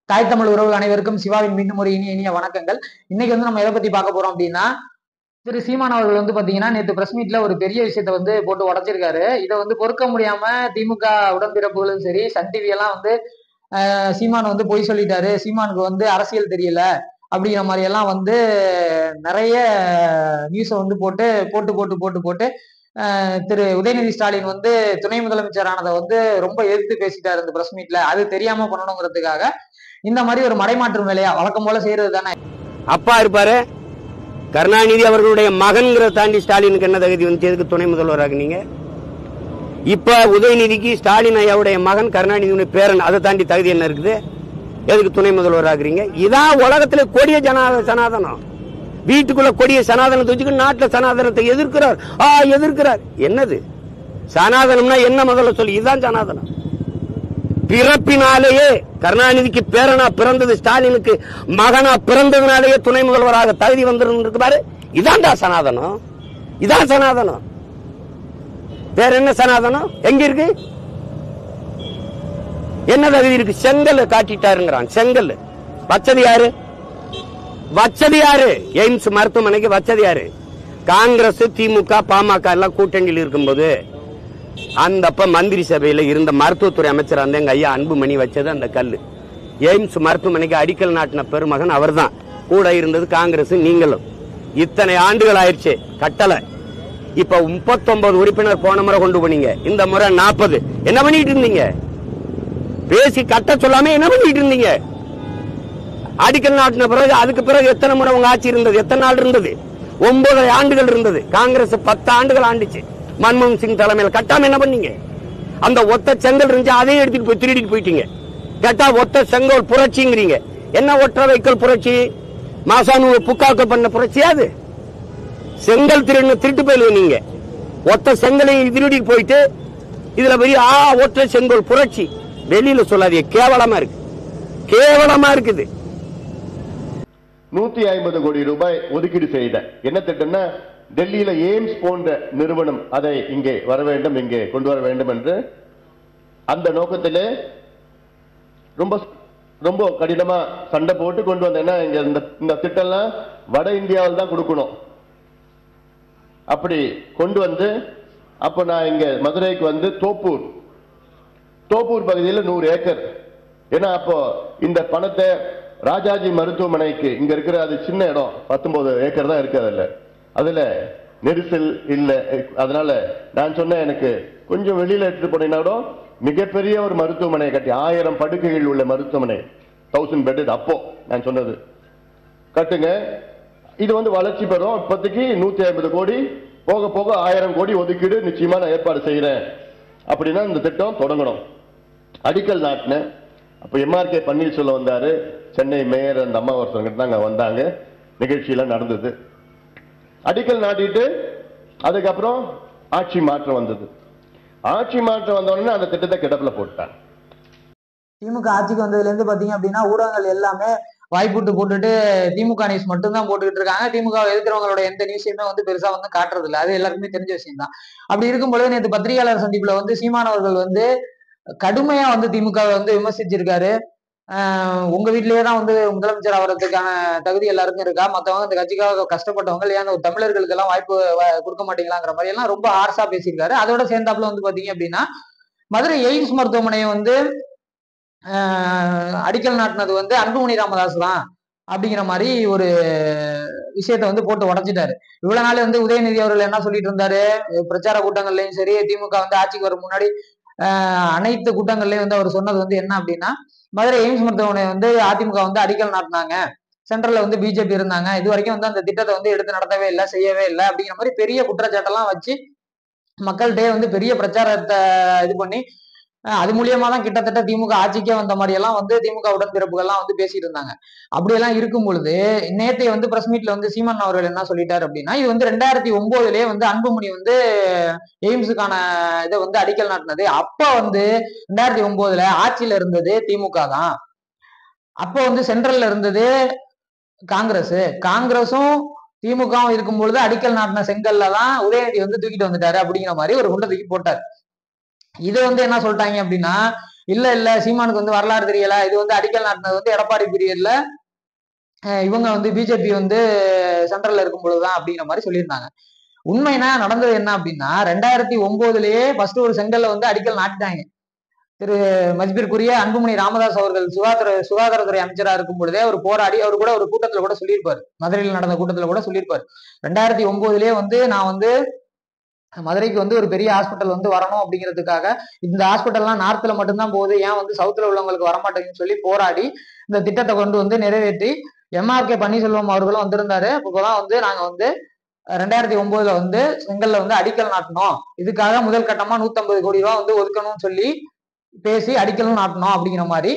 தாய் தமிழ் உறவுகள் அனைவருக்கும் சிவாவின் மீண்டும் ஒரு இனிய வணக்கங்கள். இன்னைக்கு வந்து நம்ம எதை பத்தி பார்க்க போறோம் அப்படின்னா, திரு சீமான் அவர்கள் வந்து பாத்தீங்கன்னா நேற்று பிரஸ் மீட்ல ஒரு பெரிய விஷயத்த வந்து போட்டு உடைச்சிருக்காரு. இதை வந்து பொறுக்க முடியாம திமுக உடன்பிறப்புகளும் சரி, சன் டிவி எல்லாம் வந்து சீமான் வந்து பொய் சொல்லிட்டாரு, சீமானுக்கு வந்து அரசியல் தெரியல அப்படிங்கிற மாதிரி எல்லாம் வந்து நிறைய நியூஸை வந்து போட்டு போட்டு போட்டு போட்டு போட்டு திரு உதயநிதி ஸ்டாலின் வந்து துணை முதலமைச்சர் ஆனதை வந்து ரொம்ப எதிர்த்து பேசிட்டாரு இந்த பிரஸ் மீட்ல. அது தெரியாம பண்ணணுங்கிறதுக்காக இந்த மாதிரி ஒரு மடைமாற்று வேலையா வழக்கம் போல செய்யறது தானே. அப்பா இருப்பாரு கருணாநிதி அவர்களுடைய மகன்கிற தாண்டி ஸ்டாலினுக்கு என்ன தகுதி வந்து எதுக்கு துணை முதல்வராக நீங்க? இப்ப உதயநிதிக்கு ஸ்டாலின் ஐயாவுடைய மகன் கருணாநிதியுடைய பேரன், அதை தாண்டி தகுதி என்ன இருக்குது? எதுக்கு துணை முதல்வராகிறீங்க? இதான் உலகத்துல கொடிய சனாதனம். வீட்டுக்குள்ள கொடிய சனாதனத்தை வச்சுக்கிட்டு நாட்டுல சனாதனத்தை எதிர்க்கிறார். எதிர்க்கிறார் என்னது சனாதனம்னா என்ன? முதல்ல சொல்லி. இதுதான் சனாதனம். பிறப்பினாலேயே கருணாநிதிக்கு பேரனா பிறந்தது, ஸ்டாலினுக்கு மகனா பிறந்ததுனாலேயே துணை முதல்வராக தகுதி வந்திருக்கு பாரு. இதான்டா சனாதனம். இதான் சனாதனம். வேற என்ன சனாதனம் எங்க இருக்கு? என்ன தகுதி இருக்கு? செங்கல் காட்டிட்டாருங்கிறான். செங்கல் வச்சது யாரு? வச்சது யாரு? எய்ம்ஸ் மருத்துவமனைக்கு வச்சது யாரு? காங்கிரஸ், திமுக, பாமக எல்லாம் கூட்டணியில் இருக்கும்போது அந்த மந்திரி சபையில இருந்த மருத்துவத்துறை அமைச்சர் அந்த எங்க ஐயா அன்புமணி வச்சது அந்த கல்லு. எய்ம்ஸ் மருத்துவமனைக்கு அடிக்கல் நாட்டின பெருமகன் அவர் தான். கூட இருந்தது காங்கிரஸ், நீங்களும். இத்தனை ஆண்டுகள் ஆயிடுச்சு கட்டளை. இப்ப 39 உறுப்பினர் போன முறை கொண்டு போனீங்க, இந்த முறை 40. என்ன பண்ணிட்டு இருந்தீங்க? பேசி கட்ட சொல்லாம என்ன பண்ணிட்டு இருந்தீங்க? அடிக்கல் நாட்டின பிறகு அதுக்கு பிறகு எத்தனை முறை உங்க ஆட்சி இருந்தது? எத்தனை நாள் இருந்தது? 9 ஆண்டுகள் இருந்தது. காங்கிரஸ் 10 ஆண்டுகள் ஆண்டுச்சு. மன்மோகன் சிங் தலைமையில் கட்டாம என்ன பண்ணீங்க? அந்த ஒத்த செங்கல் இருந்துச்சு, அதையும் எடுத்துட்டு போய் திருடிட்டு போயிட்டீங்க. கேட்டா ஒத்த செங்கல் புரட்சிங்கிறீங்க. என்ன ஒற்றை வைக்கல் புரட்சி? மாசானு புக்காக்கள் பண்ண புரட்சி அது? செங்கல் திருட்டு போயிடுவீங்க. நீங்க ஒத்த செங்கலையும் திருடிட்டு போயிட்டு இதுல பெரிய ஒற்றை செங்கல் புரட்சி வெளியில சொல்லாதீங்க. கேவலமா இருக்கு, கேவலமா இருக்குது. 150 கோடி ரூபாய் ஒதுக்கீடு செய்த என்ன திட்டம்னா, டெல்லியில எய்ம்ஸ் போன்ற நிறுவனம் அதை இங்கே வர வேண்டும், இங்கே கொண்டு வர வேண்டும் என்று அந்த நோக்கத்திலே ரொம்ப ரொம்ப கடினமா சண்டை போட்டு கொண்டு வந்தேன்னா, இந்த திட்டம்லாம் வட இந்தியாவில் தான் கொடுக்கணும். அப்படி கொண்டு வந்து அப்ப நான் இங்க மதுரைக்கு வந்து தோப்பூர் பகுதியில் 100 ஏக்கர். ஏன்னா அப்போ இந்த பணத்தை ராஜாஜி மருத்துவமனைக்கு இங்க இருக்கிற அது சின்ன இடம், 19 ஏக்கர் தான் இருக்கு. அதுல நெரிசல் இல்லை. அதனால நான் சொன்னேன், எனக்கு கொஞ்சம் வெளியில எடுத்துட்டு போனீங்கன்னா மிகப்பெரிய ஒரு மருத்துவமனை கட்டி 1000 படுக்கைகள் உள்ள மருத்துவமனை, 1000 பெட். அப்போ நான் சொன்னது கட்டுங்க, இது வந்து வளர்ச்சி பெறும். இப்போதைக்கு 150 கோடி, போக போக 1000 கோடி ஒதுக்கீடு நிச்சயமா நான் ஏற்பாடு செய்யறேன் அப்படின்னா இந்த திட்டம் தொடங்கணும். அடிக்கல் நாட்டின அப்ப MRK பன்னீர்செல்வம் வந்தாரு, சென்னை மேயர் அந்த அம்மா ஒருத்தவங்க அங்க வந்தாங்க, நிகழ்ச்சியெல்லாம் நடந்தது. அடிக்கல் நாட்டிட்டு அதுக்கப்புறம் ஆட்சி மாற்றம் வந்தது. ஆட்சி மாற்றம் வந்தோடனே அந்த திட்டத்தை கிடப்புல போட்டாங்க. திமுக ஆட்சிக்கு வந்ததுல இருந்து பாத்தீங்க அப்படின்னா ஊடகங்கள் எல்லாமே வாய்ப்புட்டு போட்டுட்டு திமுக நியூஸ் மட்டும் தான் போட்டுக்கிட்டு இருக்காங்க. திமுக எதிர்க்கிறவங்களோட எந்த நியூஸையுமே வந்து பெருசா வந்து காட்டுறது இல்லை. அது எல்லாருக்குமே தெரிஞ்ச விஷயம் தான். அப்படி இருக்கும்பொழுது நேற்று பத்திரிகையாளர் சந்திப்புல வந்து சீமான் அவர்கள் வந்து கடுமையா வந்து திமுக வந்து விமர்சிச்சிருக்காரு. உங்க வீட்லயே தான் வந்து முதலமைச்சர் ஆகிறதுக்கான தகுதி எல்லாருக்கும் இருக்கா? மத்தவங்க இந்த கட்சிக்காக கஷ்டப்பட்டவங்க ஏன் தமிழர்களுக்கு எல்லாம் வாய்ப்பு கொடுக்க மாட்டீங்களாங்கிற மாதிரி எல்லாம் ரொம்ப ஹார்ஷா பேசியிருக்காரு. அதோட சேர்ந்தாப்புல வந்து பாத்தீங்க அப்படின்னா மதுரை எய்ம்ஸ் மருத்துவமனையை வந்து அடிக்கல் நாட்டினது வந்து அன்புமணி ராமதாஸ் தான் அப்படிங்கிற மாதிரி ஒரு விஷயத்த வந்து போட்டு உடைச்சிட்டாரு. இவ்வளவு நாள் வந்து உதயநிதி அவர்கள் என்ன சொல்லிட்டு இருந்தாரு? பிரச்சார கூட்டங்கள்லயும் சரி, திமுக வந்து ஆட்சிக்கு வர முன்னாடி அனைத்து கூட்டங்கள்லயும் வந்து அவர் சொன்னது வந்து என்ன அப்படின்னா, மதுரை எய்ம்ஸ் மருத்துவமனை வந்து அதிமுக வந்து அடிக்கல் நாட்டினாங்க, சென்ட்ரல்ல வந்து பிஜேபி இருந்தாங்க, இது வரைக்கும் வந்து அந்த திட்டத்தை வந்து எடுத்து நடத்தவே இல்லை, செய்யவே இல்லை அப்படிங்கிற மாதிரி பெரிய குற்றச்சாட்டெல்லாம் வச்சு மக்கள்கிட்டயே வந்து பெரிய பிரச்சாரத்தை இது பண்ணி அது மூலியமா தான் கிட்டத்தட்ட திமுக ஆட்சிக்கே வந்த மாதிரி எல்லாம் வந்து திமுக உடன்பிறப்புகள்லாம் வந்து பேசிட்டு இருந்தாங்க. அப்படியெல்லாம் இருக்கும் பொழுது நேற்றைய வந்து பிரஸ் மீட்ல வந்து சீமான் அவர்கள் என்ன சொல்லிட்டாரு அப்படின்னா, இது வந்து 2009லயே வந்து அன்புமணி வந்து எய்ம்ஸுக்கான இதை வந்து அடிக்கல் நாட்டினது. அப்ப வந்து 2009ல ஆட்சியில இருந்தது திமுக தான். அப்போ வந்து சென்ட்ரல்ல இருந்தது காங்கிரஸும் திமுகவும் இருக்கும் பொழுது அடிக்கல் நாட்டின செங்கல்ல தான் உதயநிதி வந்து தூக்கிட்டு வந்துட்டாரு அப்படிங்கிற மாதிரி ஒரு குண்டை தூக்கி போட்டார். இது வந்து என்ன சொல்லிட்டாங்க அப்படின்னா, இல்ல சீமானுக்கு வந்து வரலாறு தெரியல, இது வந்து அடிக்கல் நாட்டினது வந்து எடப்பாடி பீரியட்ல இவங்க வந்து பிஜேபி வந்து சென்ட்ரல்ல இருக்கும் பொழுதுதான் அப்படிங்கிற மாதிரி சொல்லியிருந்தாங்க. உண்மைனா நடந்தது என்ன அப்படின்னா 2009லயே ஃபர்ஸ்ட் ஒரு செங்கல்ல வந்து அடிக்கல் நாட்டிட்டாங்க. திரு மதிப்பிற்குரிய அன்புமணி ராமதாஸ் அவர்கள் சுகாதாரத்துறை அமைச்சரா இருக்கும் பொழுதே அவர் போராடி அவர் கூட ஒரு கூட்டத்துல கூட சொல்லியிருப்பாரு, மதுரையில் நடந்த கூட்டத்துல கூட சொல்லியிருப்பாரு. 2009லயே வந்து நான் வந்து மதுரைக்கு வந்து ஒரு பெரிய ஹாஸ்பிட்டல் வந்து வரணும் அப்படிங்கிறதுக்காக, இந்த ஹாஸ்பிட்டல்லாம் நார்த்ல மட்டும்தான் போகுது, ஏன் வந்து சவுத்துல உள்ளவங்களுக்கு வரமாட்டேங்குன்னு சொல்லி போராடி இந்த திட்டத்தை கொண்டு வந்து நிறைவேற்றி எம்ஆர்கே பன்னீர்செல்வம் அவர்களும் வந்திருந்தாரு. அப்போதான் வந்து நாங்க வந்து 2009ல வந்து செங்கல்ல வந்து அடிக்கல் நாட்டணும், இதுக்காக முதல் கட்டமா 150 கோடி ரூபாய் வந்து ஒதுக்கணும்னு சொல்லி பேசி அடிக்கலும் நாட்டணும் அப்படிங்கிற மாதிரி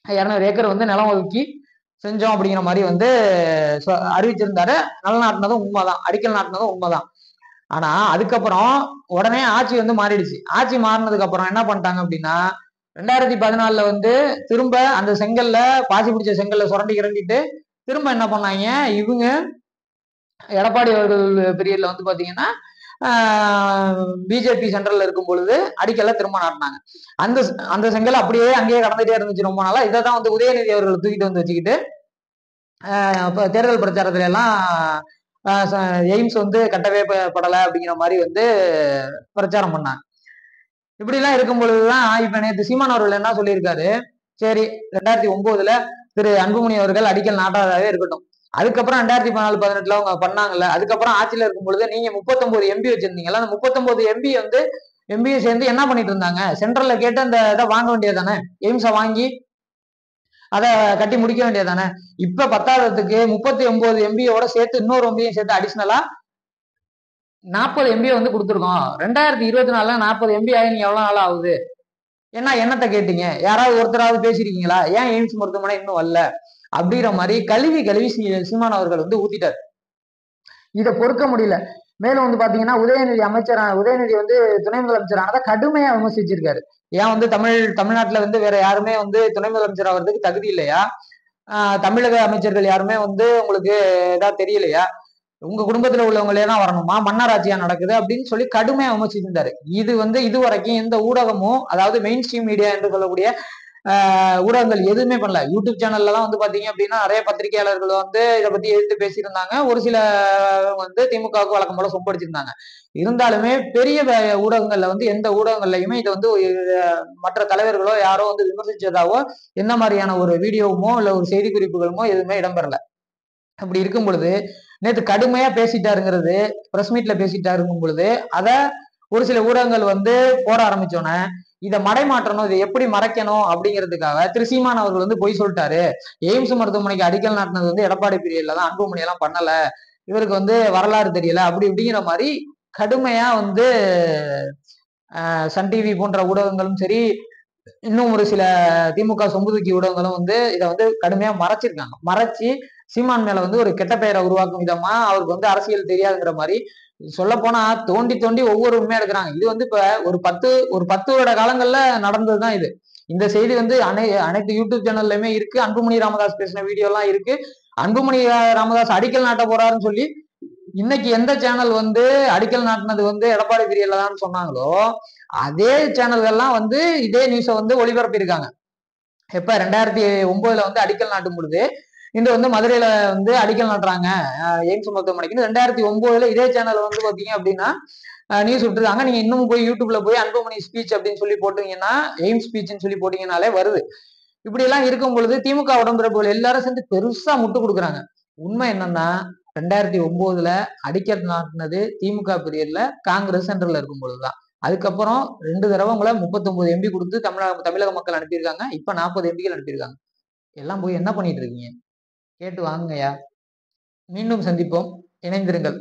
200 ஏக்கர் வந்து நிலம் ஒதுக்கி செஞ்சோம் அப்படிங்கிற மாதிரி வந்து அறிவிச்சிருந்தாரு. நிலம் நாட்டினதும் உண்மைதான், அடிக்கல் நாட்டினதும் உண்மைதான். ஆனா அதுக்கப்புறம் உடனே ஆட்சி வந்து மாறிடுச்சு. ஆட்சி மாறினதுக்கு அப்புறம் என்ன பண்ணிட்டாங்க அப்படின்னா 2014ல வந்து திரும்ப அந்த செங்கல்ல பாசி பிடிச்ச செங்கல்ல சுரண்டிட்டு திரும்ப என்ன பண்ணாங்க, இவங்க எடப்பாடி அவர்கள் பீரியட்ல வந்து பாத்தீங்கன்னா பிஜேபி சென்ட்ரல்ல இருக்கும் பொழுது அடிக்கல திரும்ப நாட்டினாங்க. அந்த அந்த செங்கல் அப்படியே அங்கேயே கடந்துட்டே இருந்துச்சு ரொம்ப நாளா. இதை தான் வந்து உதயநிதி அவர்கள் தூக்கிட்டு வந்து வச்சுக்கிட்டு தேர்தல் பிரச்சாரத்துல எல்லாம் எய்ம்ஸ் வந்து கட்டவே படலை அப்படிங்கிற மாதிரி வந்து பிரச்சாரம் பண்ணாங்க. இப்படி எல்லாம் இருக்கும் பொழுதுதான் இப்ப நேற்று சீமான் அவர்கள் என்ன சொல்லியிருக்காரு, சரி 2009ல திரு அன்புமணி அவர்கள் அடிக்கல் நாட்டாதாவே இருக்கட்டும், அதுக்கப்புறம் 2014-18ல அவங்க பண்ணாங்கல்ல, அதுக்கப்புறம் ஆட்சியில இருக்கும் பொழுது நீங்க 39 எம்பி வச்சிருந்தீங்கல்ல, அந்த 39 எம்பி வந்து எம்பியை சேர்ந்து என்ன பண்ணிட்டு இருந்தாங்க, சென்ட்ரல்ல கேட்டு அந்த இதை வாங்க வேண்டியதானே, எய்ம்ஸை வாங்கி அதை கட்டி முடிக்க வேண்டியதானே. இப்ப 10ஆவதுக்கு 39 எம்பியோட சேர்த்து இன்னொரு எம்பியும் சேர்த்து அடிஷனலா 40 எம்பியை வந்து கொடுத்துருக்கோம். 2024ல 40 எம்பி ஆகி நீங்க எவ்வளவு நாள் ஆகுது, என்ன எண்ணத்தை கேட்டீங்க, யாராவது ஒருத்தராவது பேசிருக்கீங்களா, ஏன் எய்ம்ஸ் மருத்துவமனை இன்னும் வரல அப்படிங்கிற மாதிரி கழுவி சீமான் அவர்கள் வந்து ஊத்திட்டார். இதை பொறுக்க முடியல. மேலும் வந்து பாத்தீங்கன்னா உதயநிதி வந்து துணை முதலமைச்சரானதை கடுமையா விமர்சிச்சிருக்காரு. ஏன் வந்து தமிழ்நாட்டுல வந்து வேற யாருமே வந்து துணை முதலமைச்சர் ஆகிறதுக்கு தகுதி இல்லையா, தமிழக அமைச்சர்கள் யாருமே வந்து உங்களுக்கு ஏதாவது தெரியலையா, உங்க குடும்பத்துல உள்ளவங்களே தான் வரணுமா, மன்னராட்சியா நடக்குது அப்படின்னு சொல்லி கடுமையா விமர்சிச்சிருந்தாரு. இது வந்து இதுவரைக்கும் எந்த ஊடகமும், அதாவது மெயின் ஸ்ட்ரீம் மீடியா என்று சொல்லக்கூடிய ஊடகங்கள் எதுவுமே பண்ணல. யூடியூப் சேனல்ல எல்லாம் வந்து பாத்தீங்க அப்படின்னா நிறைய பத்திரிகையாளர்கள் வந்து இதை பத்தி எதிர்த்து பேசியிருந்தாங்க. ஒரு சில வந்து திமுகவுக்கு வழக்கம் போல சொம்படிச்சிருந்தாங்க. இருந்தாலுமே பெரிய ஊடகங்கள்ல வந்து எந்த ஊடகங்கள்லயுமே இதை வந்து மற்ற தலைவர்களோ யாரோ வந்து விமர்சிச்சதாவோ என்ன மாதிரியான ஒரு வீடியோவுமோ இல்ல ஒரு செய்தி குறிப்புகளுமோ எதுவுமே இடம்பெறல. அப்படி இருக்கும் பொழுது நேற்று கடுமையா பேசிட்டாருங்கிறது, பிரஸ் மீட்ல பேசிட்டாருங்கும் பொழுது அதை ஒரு சில ஊடகங்கள் வந்து போட ஆரம்பிச்சோன்னே இதை மறைமாற்றணும், இதை எப்படி மறைக்கணும் அப்படிங்கிறதுக்காக திரு சீமான் அவர்கள் வந்து பொய் சொல்லிட்டாரு, எய்ம்ஸ் மருத்துவமனைக்கு அடிக்கல் நாட்டினது வந்து எடப்பாடி பீரியட்ல தான், அன்புமணி எல்லாம் பண்ணல, இவருக்கு வந்து வரலாறு தெரியல அப்படி இப்படிங்கிற மாதிரி கடுமையா வந்து சன் டிவி போன்ற ஊடகங்களும் சரி, இன்னும் ஒரு சில திமுக சொம்புதுக்கி ஊடகங்களும் வந்து இதை வந்து கடுமையா மறைச்சிருக்காங்க. மறைச்சு சீமான் மேல வந்து ஒரு கெட்ட பெயரை உருவாக்கும் விதமா அவருக்கு வந்து அரசியல் தெரியாதுங்கிற மாதிரி சொல்ல போனா தோண்டி ஒவ்வொரு உண்மையா எடுக்கிறாங்க. இது வந்து இப்ப ஒரு 10 வருட காலங்கள்ல நடந்ததுதான் இது. இந்த செய்தி வந்து அனைத்து யூடியூப் சேனல்லையுமே இருக்கு. அன்புமணி ராமதாஸ் பேசின வீடியோ எல்லாம் இருக்கு. அன்புமணி ராமதாஸ் அடிக்கல் நாட்ட போறாருன்னு சொல்லி இன்னைக்கு எந்த சேனல் வந்து அடிக்கல் நாட்டினது வந்து எடப்பாடி பீரியட்ல தான் சொன்னாங்களோ அதே சேனல்கள்லாம் வந்து இதே நியூஸை வந்து ஒளிபரப்பியிருக்காங்க. எப்ப 2009ல வந்து அடிக்கல் நாட்டும் பொழுது இன்று வந்து மதுரையில வந்து அடிக்கல் நாட்டுறாங்க எய்ம்ஸ் மருத்துவமனைக்கு. 2009ல இதே சேனல் வந்து பாத்தீங்க அப்படின்னா நியூஸ் விட்டுருக்காங்க. நீங்க இன்னும் போய் யூடியூப்ல போய் அன்புமணி ஸ்பீச் அப்படின்னு சொல்லி போட்டீங்கன்னா, எய்ம்ஸ் ஸ்பீச்னு சொல்லி போட்டீங்கன்னாலே வருது. இப்படி எல்லாம் இருக்கும் பொழுது திமுக உடன்பிறப்புகள் எல்லாரும் சேர்ந்து பெருசா முட்டு கொடுக்குறாங்க. உண்மை என்னன்னா 2009ல அடிக்கல் நாட்டினது திமுக பீரியட்ல காங்கிரஸ் சென்ட்ரல்ல இருக்கும் பொழுதுதான். அதுக்கப்புறம் 2 தடவை உங்களை 39 எம்பி கொடுத்து தமிழக மக்கள் அனுப்பியிருக்காங்க. இப்ப 40 எம்பிகள் அனுப்பியிருக்காங்க. எல்லாம் போய் என்ன பண்ணிட்டு இருக்கீங்க, கேட்டு வாங்குங்கய்யா. மீண்டும் சந்திப்போம், இணைந்திருங்கள்.